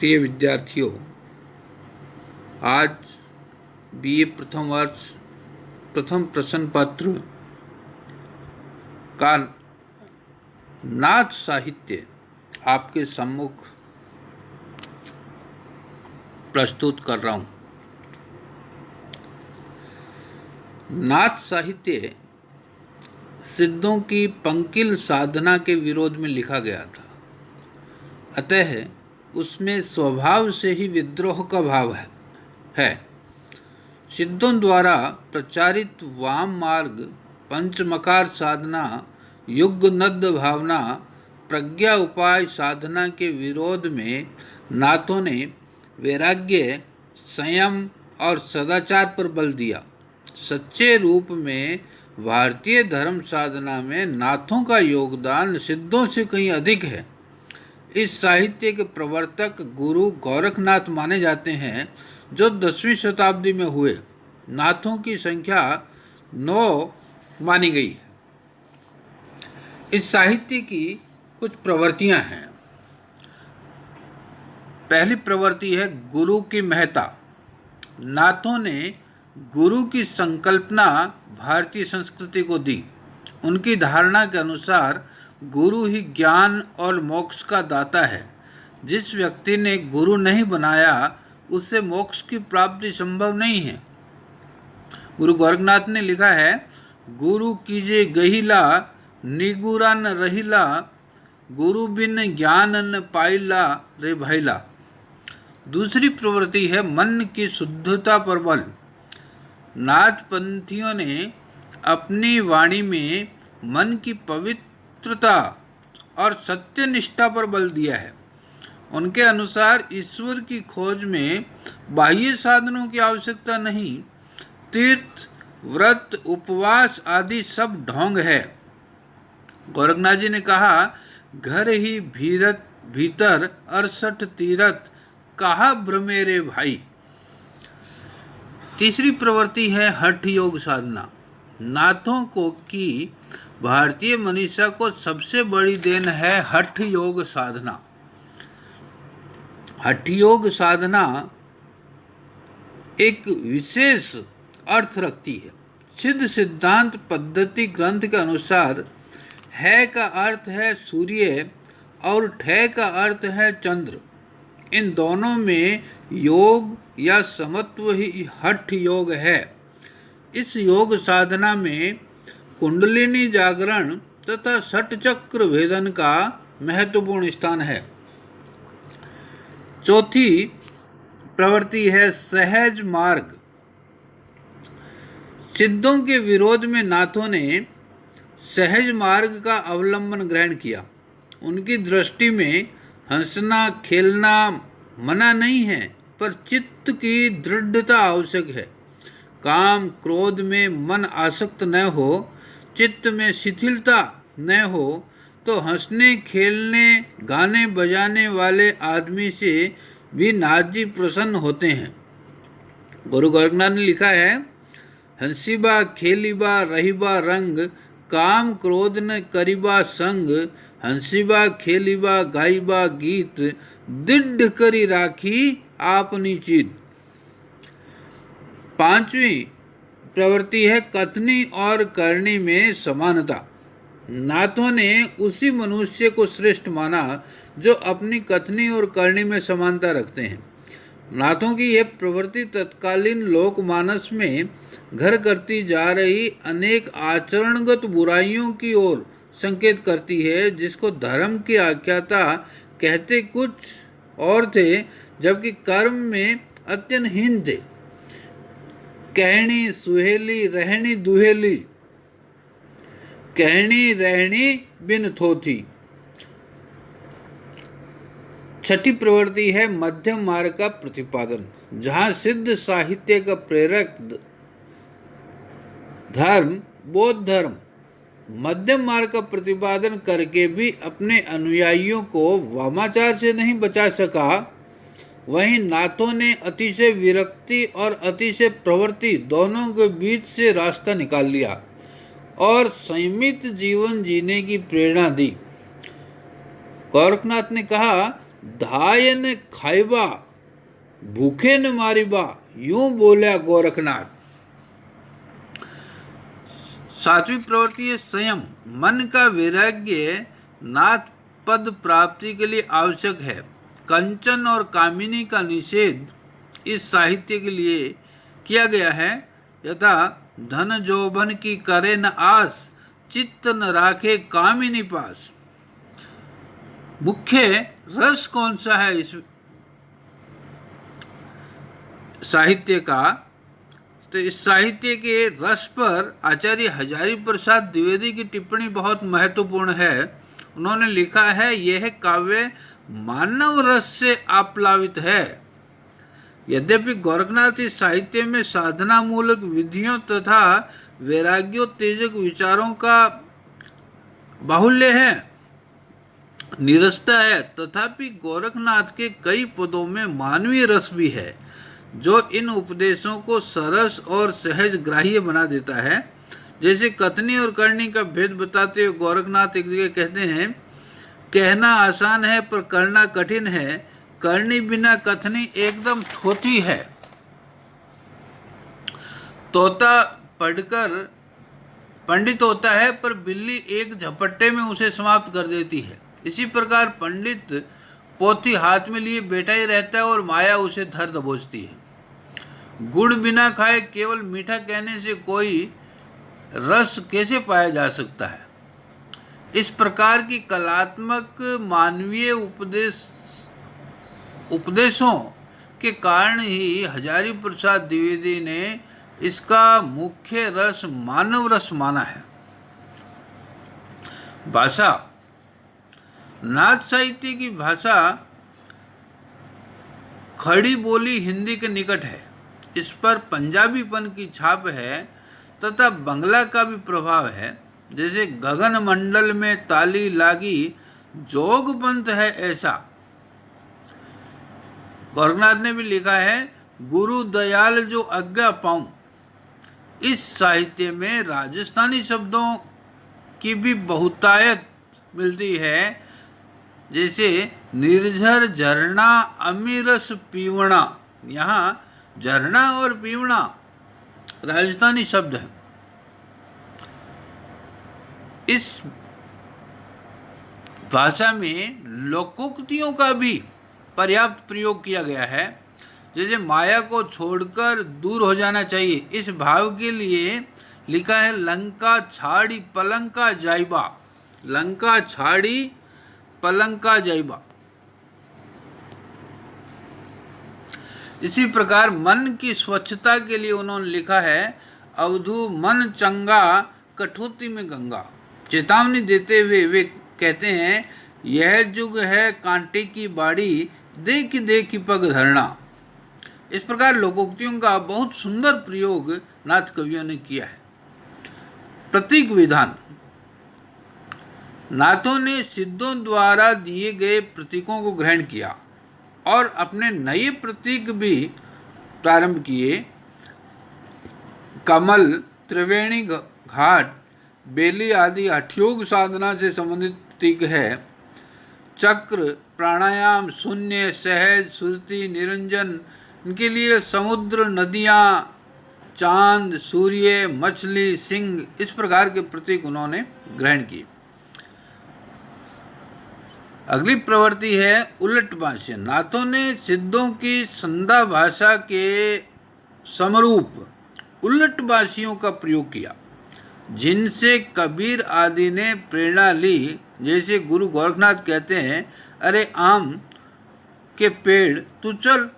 प्रिय विद्यार्थियों, आज बीए प्रथम वर्ष प्रथम प्रश्न पत्र का नाथ साहित्य आपके सम्मुख प्रस्तुत कर रहा हूं। नाथ साहित्य सिद्धों की पंकिल साधना के विरोध में लिखा गया था, अतः उसमें स्वभाव से ही विद्रोह का भाव है। सिद्धों द्वारा प्रचारित वाम मार्ग, पंचमकार साधना, युगनद्ध भावना, प्रज्ञा उपाय साधना के विरोध में नाथों ने वैराग्य, संयम और सदाचार पर बल दिया। सच्चे रूप में भारतीय धर्म साधना में नाथों का योगदान सिद्धों से कहीं अधिक है। इस साहित्य के प्रवर्तक गुरु गोरखनाथ माने जाते हैं, जो 10वीं शताब्दी में हुए। नाथों की संख्या 9 मानी गई है। इस साहित्य की कुछ प्रवृत्तियां हैं। पहली प्रवृत्ति है गुरु की महत्ता। नाथों ने गुरु की संकल्पना भारतीय संस्कृति को दी। उनकी धारणा के अनुसार गुरु ही ज्ञान और मोक्ष का दाता है। जिस व्यक्ति ने गुरु नहीं बनाया, उससे मोक्ष की प्राप्ति संभव नहीं है। गुरु गोरखनाथ ने लिखा है, गुरु कीजे गहिला, निगुरा न रहिला, गुरु बिन ज्ञान न पाइला रे भाईला। दूसरी प्रवृत्ति है मन की शुद्धता पर बल। नाथपंथियों ने अपनी वाणी में मन की पवित्रता और सत्यनिष्ठा पर बल दिया है। उनके अनुसार ईश्वर की खोज में बाह्य साधनों की आवश्यकता नहीं, तीर्थ, व्रत, उपवास आदि सब ढोंग है। गोरखनाथ जी ने कहा, घर ही भीतर 68 तीरथ, कहा भ्रमे रे भाई। तीसरी प्रवृत्ति है हठ योग साधना। नाथों को की भारतीय मनीषा को सबसे बड़ी देन है हठ योग साधना। हठ योग साधना एक विशेष अर्थ रखती है। सिद्ध सिद्धांत पद्धति ग्रंथ के अनुसार है का अर्थ है सूर्य और ठे का अर्थ है चंद्र। इन दोनों में योग या समत्व ही हठ योग है। इस योग साधना में कुंडलिनी जागरण तथा षट चक्र भेदन का महत्वपूर्ण स्थान है। चौथी प्रवृत्ति है सहज मार्ग। सिद्धों के विरोध में नाथों ने सहज मार्ग का अवलंबन ग्रहण किया। उनकी दृष्टि में हंसना खेलना मना नहीं है, पर चित्त की दृढ़ता आवश्यक है। काम क्रोध में मन आसक्त न हो, चित्त में शिथिलता न हो, तो हंसने खेलने गाने बजाने वाले आदमी से भी नाथ जी प्रसन्न होते हैं। गुरु गोरखनाथ ने लिखा है, हंसीबा खेलीबा रहीबा रंग, काम क्रोध न करीबा संग, हंसीबा खेलीबा गाईबा गीत, दिड्ढ करी राखी आपनी चित। पांचवी प्रवृत्ति है कथनी और करनी में समानता। नाथों ने उसी मनुष्य को श्रेष्ठ माना जो अपनी कथनी और करनी में समानता रखते हैं। नाथों की यह प्रवृत्ति तत्कालीन लोकमानस में घर करती जा रही अनेक आचरणगत बुराइयों की ओर संकेत करती है, जिसको धर्म की आख्याता कहते कुछ और थे, जबकि कर्म में अत्यंत हीन थे। कहनी सुहेली रहनी दुहेली, कहनी रहनी बिन थोथी। छठी प्रवृत्ति है मध्यम मार्ग का प्रतिपादन। जहाँ सिद्ध साहित्य का प्रेरक धर्म बौद्ध धर्म मध्यम मार्ग का प्रतिपादन करके भी अपने अनुयायियों को वामाचार से नहीं बचा सका, वहीं नाथों ने अतिशय विरक्ति और अतिशय प्रवृत्ति दोनों के बीच से रास्ता निकाल लिया और संयमित जीवन जीने की प्रेरणा दी। गोरखनाथ ने कहा, धायन खाइबा भूखे न मारिबा, यूं बोला गोरखनाथ। सातवीं प्रवृत्ति है संयम। मन का वैराग्य नाथ पद प्राप्ति के लिए आवश्यक है। कंचन और कामिनी का निषेध इस साहित्य के लिए किया गया है। यथा धन जोबन की करे न आस, चित्त न राखे कामिनी पास। मुख्य रस कौन सा है इस साहित्य का? तो इस साहित्य के रस पर आचार्य हजारी प्रसाद द्विवेदी की टिप्पणी बहुत महत्वपूर्ण है। उन्होंने लिखा है, यह काव्य मानव रस से आप्लावित है। यद्यपि गोरखनाथ इस साहित्य में साधना मूलक विधियों तथा वैराग्योत्तेजक विचारों का बाहुल्य है, निरस्ता है, तथापि गोरखनाथ के कई पदों में मानवीय रस भी है, जो इन उपदेशों को सरस और सहज ग्राह्य बना देता है। जैसे कथनी और करनी का भेद बताते हुए गोरखनाथ एक जगह कहते हैं, कहना आसान है पर करना कठिन है, करनी बिना कथनी एकदम थोथी है। तोता पढ़कर पंडित होता है पर बिल्ली एक झपट्टे में उसे समाप्त कर देती है। इसी प्रकार पंडित पोथी हाथ में लिए बैठा ही रहता है और माया उसे धर दबोचती है। गुड़ बिना खाए केवल मीठा कहने से कोई रस कैसे पाया जा सकता है? इस प्रकार की कलात्मक मानवीय उपदेशों के कारण ही हजारी प्रसाद द्विवेदी ने इसका मुख्य रस मानव रस माना है। भाषा। नाथ साहित्य की भाषा खड़ी बोली हिंदी के निकट है। इस पर पंजाबीपन की छाप है तथा बंगला का भी प्रभाव है। जैसे गगन मंडल में ताली लागी, जोग पंथ है ऐसा। गोरखनाथ ने भी लिखा है, गुरु दयाल जो आज्ञा पाऊं। इस साहित्य में राजस्थानी शब्दों की भी बहुतायत मिलती है। जैसे निर्झर, झरना, अमीरस, पीवणा। यहाँ झरना और पीवणा राजस्थानी शब्द है। इस भाषा में लोकोक्तियों का भी पर्याप्त प्रयोग किया गया है। जैसे माया को छोड़कर दूर हो जाना चाहिए, इस भाव के लिए लिखा है, लंका छाड़ी पलंका जाइबा। लंका छाड़ी पलंका जाइबा। इसी प्रकार मन की स्वच्छता के लिए उन्होंने लिखा है, अवधू मन चंगा कठौती में गंगा। चेतावनी देते हुए वे कहते हैं, यह युग है कांटे की बाड़ी, देख देख पग धरना। इस प्रकार लोकोक्तियों का बहुत सुंदर प्रयोग नाथ कवियों ने किया है। प्रतीक विधान। नाथों ने सिद्धों द्वारा दिए गए प्रतीकों को ग्रहण किया और अपने नए प्रतीक भी प्रारंभ किए। कमल, त्रिवेणी घाट, बेली आदि हठयोग साधना से संबंधित प्रतीक है। चक्र, प्राणायाम, शून्य, सहज, सुरति, निरंजन, इनके लिए समुद्र, नदियाँ, चांद, सूर्य, मछली, सिंह, इस प्रकार के प्रतीक उन्होंने ग्रहण किए। अगली प्रवृत्ति है उलट भाष्य। नाथों ने सिद्धों की संधा भाषा के समरूप उलट भाषियों का प्रयोग किया, जिनसे कबीर आदि ने प्रेरणा ली। जैसे गुरु गोरखनाथ कहते हैं, अरे आम के पेड़ तू चल,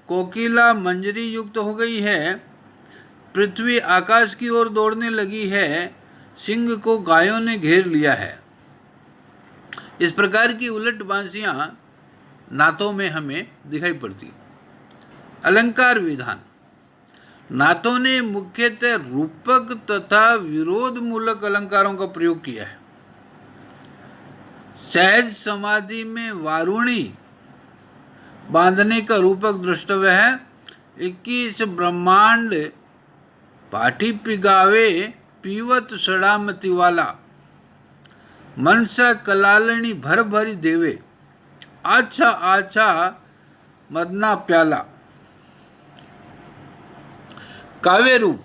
कोकिला मंजरी युक्त हो गई है, पृथ्वी आकाश की ओर दौड़ने लगी है, सिंह को गायों ने घेर लिया है। इस प्रकार की उलट बांसियां नाथों में हमें दिखाई पड़ती। अलंकार विधान। नाथों ने मुख्यतः रूपक तथा विरोध मूलक अलंकारों का प्रयोग किया है। सहज समाधि में वारुणी बांधने का रूपक द्रष्टव्य है। 21 ब्रह्मांड पाठी पिगावे, पीवत सड़ामती वाला, मनसा कलालनी भर भरी देवे। आछा आछा मदना प्याला। काव्य रूप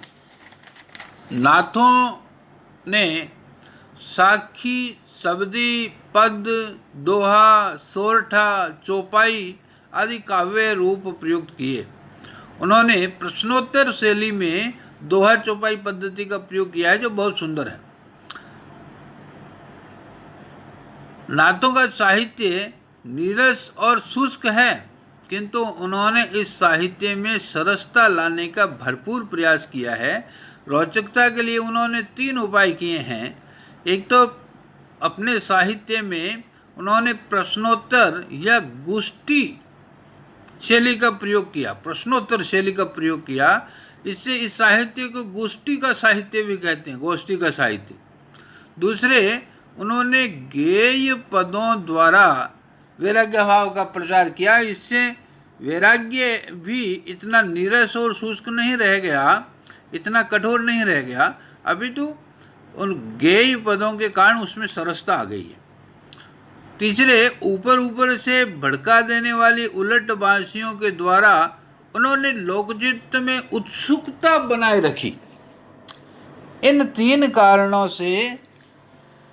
नाथों ने साखी, शबदी, पद, दोहा, सोरठा, चौपाई आदि काव्य रूप प्रयुक्त किए। उन्होंने प्रश्नोत्तर शैली में दोहा चौपाई पद्धति का प्रयोग किया है, जो बहुत सुंदर है। नाथों का साहित्य नीरस और शुष्क है, किंतु उन्होंने इस साहित्य में सरसता लाने का भरपूर प्रयास किया है। रोचकता के लिए उन्होंने 3 उपाय किए हैं। एक तो अपने साहित्य में उन्होंने प्रश्नोत्तर या गोष्ठी शैली का प्रयोग किया, प्रश्नोत्तर शैली का प्रयोग किया। इससे इस साहित्य को गोष्ठी का साहित्य भी कहते हैं, गोष्ठी का साहित्य। दूसरे, उन्होंने गेय पदों द्वारा वैराग्य भाव का प्रचार किया। इससे वैराग्य भी इतना नीरस और शुष्क नहीं रह गया, इतना कठोर नहीं रह गया, अभी तो उन गेय पदों के कारण उसमें सरसता आ गई है। तीसरे, ऊपर ऊपर से भड़का देने वाली उलट बांसियों के द्वारा उन्होंने लोकचित्त में उत्सुकता बनाए रखी। इन 3 कारणों से